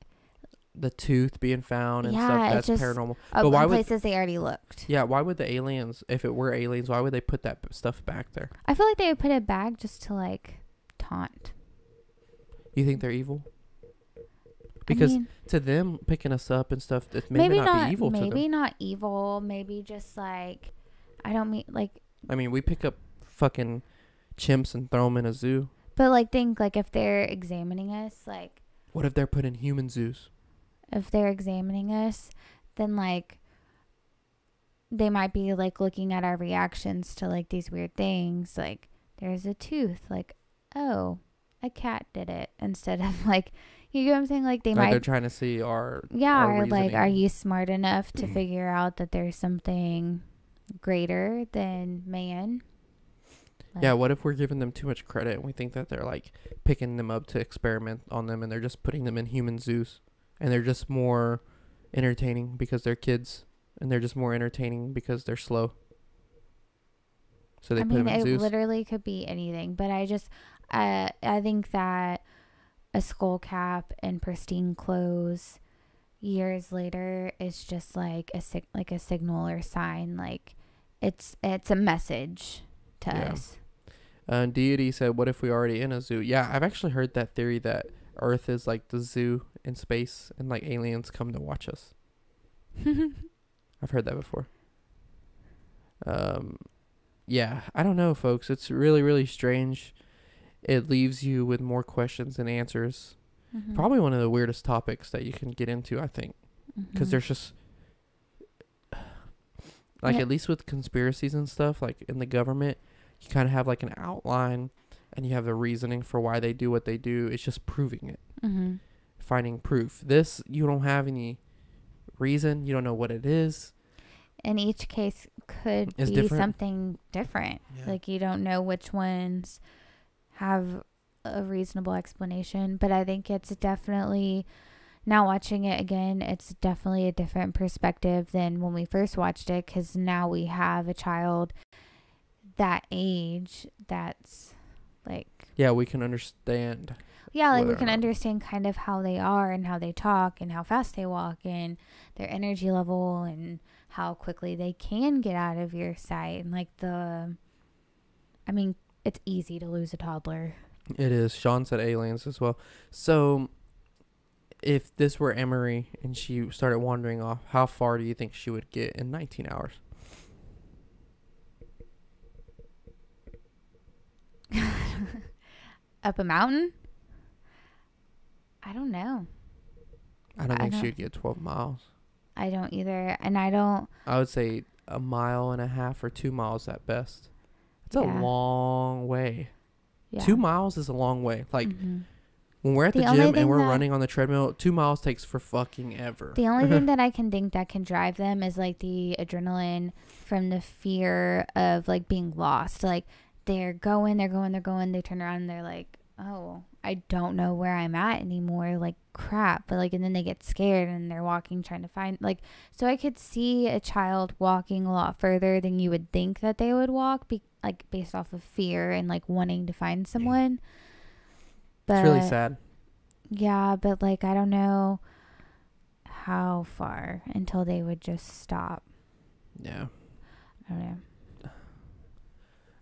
the tooth being found and yeah, stuff. That's just, paranormal. But why places they already looked. Yeah, why would the aliens, if it were aliens, why would they put that stuff back there? I feel like they would put it back just to like taunt. You think they're evil? Because to them, picking us up and stuff, it maybe not be evil to them. Maybe not evil. Maybe just like, I don't mean like. I mean, we pick up fucking chimps and throw them in a zoo. But like, think like if they're examining us, like. What if they're put in human zoos? If they're examining us, then like they might be like looking at our reactions to like these weird things. Like there's a tooth, like, oh, a cat did it, instead of like, you know what I'm saying? Like they might. They're trying to see our or like, are you smart enough to figure out that there's something greater than man? Like, yeah, what if we're giving them too much credit and we think that they're like picking them up to experiment on them and they're just putting them in human zoos and they're just more entertaining because they're kids and they're just more entertaining because they're slow. So they put them in zoos. It literally could be anything, but I think that a skull cap and pristine clothes years later is just like a signal or sign, like it's a message to us. Deity said, what if we already in a zoo? Yeah, I've actually heard that theory that Earth is like the zoo in space and like aliens come to watch us. I've heard that before. Yeah, I don't know, folks. It's really, really strange. It leaves you with more questions than answers. Mm-hmm. Probably one of the weirdest topics that you can get into, I think. Because there's just like, at least with conspiracies and stuff, like in the government, you kind of have like an outline and you have the reasoning for why they do what they do. It's just proving it. Mm-hmm. Finding proof. This, you don't have any reason. You don't know what it is. And each case could be something different. Yeah. Like you don't know which ones have a reasonable explanation. But I think it's definitely, now watching it again, it's definitely a different perspective than when we first watched it. Because now we have a child that age that's like, yeah, we can understand. Yeah, like we can understand kind of how they are and how they talk and how fast they walk and their energy level and how quickly they can get out of your sight. And like it's easy to lose a toddler. It is. Sean said aliens as well. So if this were Emery and she started wandering off, how far do you think she would get in 19 hours? Up a mountain? I don't know. I don't think she would get 12 miles. I don't either. And I would say a mile and a half or 2 miles at best. It's a long way. Yeah. 2 miles is a long way. Like when we're at the gym and we're running on the treadmill, 2 miles takes for fucking ever. The only thing that I can think that can drive them is like the adrenaline from the fear of like being lost. Like they're going, they turn around and they're like, oh, I don't know where I'm at anymore. Like crap. But like, and then they get scared and they're walking, trying to find like, so I could see a child walking a lot further than you would think that they would walk, like based off of fear and like wanting to find someone. But it's really sad. Yeah. But like, I don't know how far until they would just stop. Yeah. I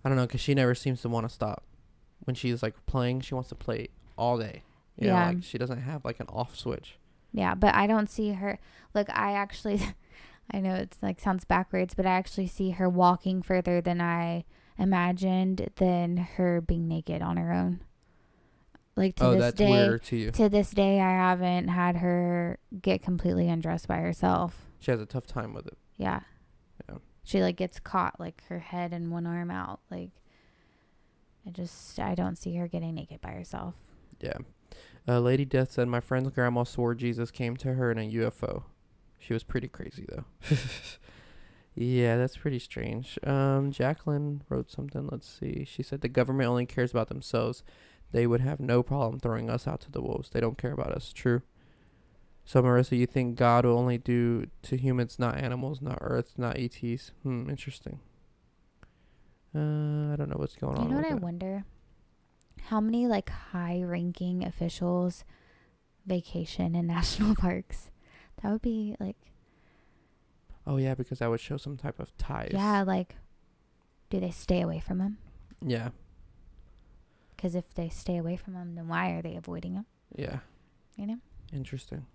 don't know. Because she never seems to want to stop. When she's like playing, she wants to play all day. You know, like she doesn't have like an off switch. Yeah, but I don't see her. Look, I actually, I know it's like sounds backwards, but I actually see her walking further than I imagined than her being naked on her own. Like that's weirder to you. To this day, I haven't had her get completely undressed by herself. She has a tough time with it. Yeah. Yeah. She like gets caught, like her head and one arm out. Like, I don't see her getting naked by herself. Yeah. Lady Death said, my friend's grandma swore Jesus came to her in a UFO. She was pretty crazy, though. Yeah, that's pretty strange. Jacqueline wrote something. Let's see. She said, the government only cares about themselves. They would have no problem throwing us out to the wolves. They don't care about us. True. So, Marissa, you think God will only do to humans, not animals, not Earth, not ETs? Interesting. I don't know what's going on. You know what I wonder? How many like high-ranking officials vacation in national parks? That would be like. Oh yeah, because that would show some type of ties. Yeah, like, do they stay away from them? Yeah. Because if they stay away from them, then why are they avoiding them? Yeah. You know. Interesting.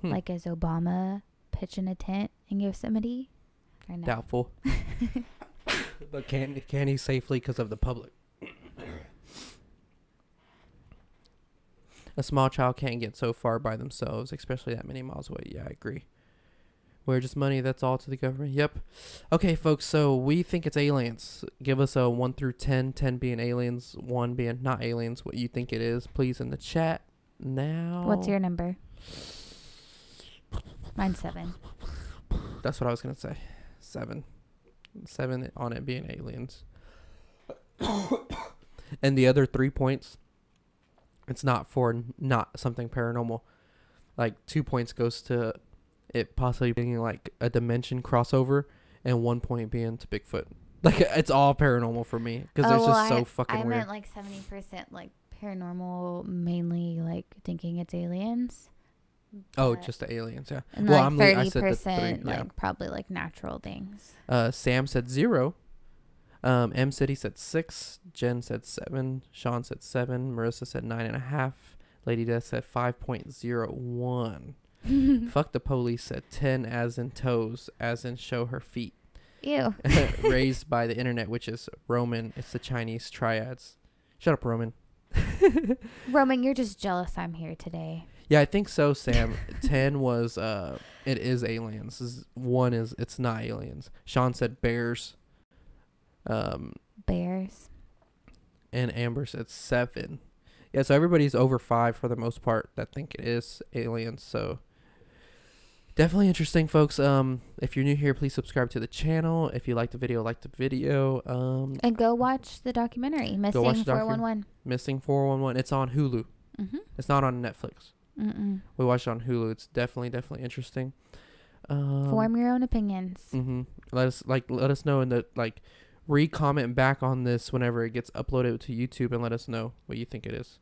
Like, is Obama pitching a tent in Yosemite? Or no? Doubtful. But can he safely because of the public? A small child can't get so far by themselves, especially that many miles away. Yeah, I agree. We're just money, that's all to the government. Yep. Okay, folks, so we think it's aliens. Give us a 1 through 10, 10 being aliens, 1 being not aliens, what you think it is, please, in the chat now. What's your number? Mine's 7. That's what I was going to say. 7. 7 on it being aliens. And the other 3 points, it's not for not something paranormal. Like 2 points goes to it possibly being like a dimension crossover, and 1 point being to Bigfoot. Like, it's all paranormal for me because there's just so fucking weird. I meant like 70% like paranormal, mainly like thinking it's aliens. Oh, just the aliens, yeah. And well, like 30% I said the 3, yeah. like probably like natural things. Sam said 0. M City said 6. Jen said 7. Sean said 7. Marissa said 9.5. Lady Death said 5.01. Fuck the police said 10, as in toes, as in show her feet. Ew. Raised by the internet, which is Roman. It's the Chinese triads. Shut up, Roman. Roman, you're just jealous I'm here today. Yeah, I think so, Sam. 10 was it is aliens. 1 is it's not aliens. Sean said bears. Bears. And Amber said 7. Yeah, so everybody's over 5 for the most part that think it is aliens. So definitely interesting, folks. If you're new here, please subscribe to the channel. If you like the video, like the video. And go watch the documentary, Missing 411. Missing 411. It's on Hulu. Mm-hmm. It's not on Netflix. Mm-mm. We watched it on Hulu. It's definitely interesting. Form your own opinions. Mm-hmm. Let us know in the re-comment back on this whenever it gets uploaded to YouTube, and let us know what you think it is.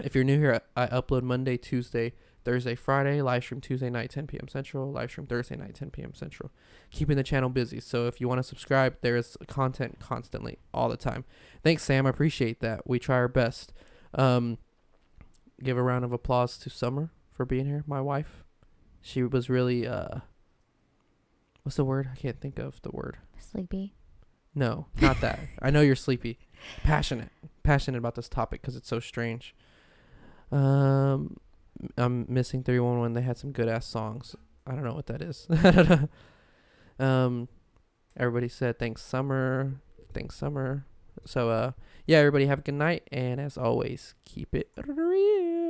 If you're new here, I upload Monday, Tuesday, Thursday, Friday, live stream Tuesday night 10 p.m. Central, live stream Thursday night 10 p.m. Central, keeping the channel busy. So if you want to subscribe, there's content constantly all the time. Thanks, Sam. I appreciate that. We try our best. Give a round of applause to Summer for being here, my wife. She was really what's the word? I can't think of the word. Sleepy. No, not that. I know you're sleepy. Passionate about this topic because it's so strange. I'm missing 311. They had some good ass songs. I don't know what that is. Everybody said thanks, Summer. So yeah, everybody have a good night, and as always, keep it real.